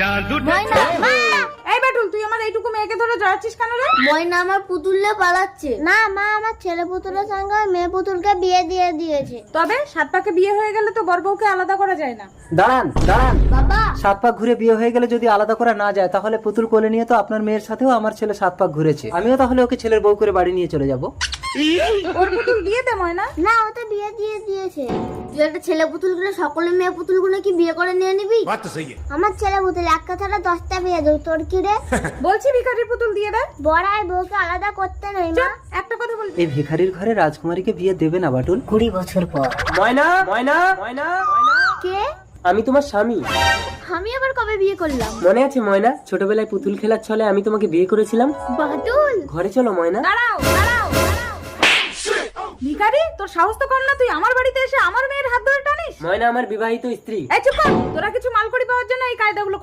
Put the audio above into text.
এই বাটুল, তুই আমার এইটুকু মেয়েকে ধরে জড়াচ্ছিস কেন রে? ময়না আমার পুতুলে পালাচ্ছে। না মা, আমার ছেলে পুতুলের সঙ্গে মেয়ে পুতুলকে বিয়ে দিয়ে দিয়েছে। তবে সাত পাকে বিয়ে হয়ে গেলে তো বর বউকে আলাদা করা যায় না। দাঁড়ান দাঁড়ান, বাবা, 7 পাক ঘুরে বিয়ে হয়ে গেলে যদি আলাদা করা না যায়, তাহলে পুতুল কোলে নিয়ে তো আপনার মেয়ের সাথেও আমার ছেলে 7 পাক ঘুরেছে। আমিও তাহলে ওকে ছেলের বউ করে বাড়ি নিয়ে চলে যাব। ওর পুতুল দিয়ে দে ময়না। না ও তো বিয়ে দিয়ে দিয়েছে। তুই একটা ছেলে পুতুলগুলো সকলে মেয়ে পুতুলগুলো কি বিয়ে করে নিয়ে নিবি? আমার ছেলে পুতুল এক কথাটা 10টা বিয়ে দেব। তোর কি রে? বলছি ভিখারির পুতুল দিয়ে দে। বড়াই বউকে আলাদা করতে নেই মা। একটা কথা বলবি? এই ভিখারির ঘরে রাজকুমারীকে বিয়ে দেবে না বাটুল? 20 বছর পর। ময়না ময়না ময়না ময়না, কে? আমি তোমার স্বামী। আমি আবার কবে বিয়ে করলাম? মনে আছে ময়না, ছোটবেলায় পুতুল খেলার ছলে আমি তোমাকে বিয়ে করেছিলাম? বাটুল, ঘরে চলো ময়না। দাঁড়াও দাঁড়াও দাঁড়াও। ভিখারি, তোর সাহস তো কম না, তুই আমার বাড়িতে এসে আমার মেয়ের হাত ধরে টানিস? ময়না আমার বিবাহিত স্ত্রী। এই চুপ কর, তোরা কিছু মাল করি পাওয়ার জন্য এই কায়দাগুলো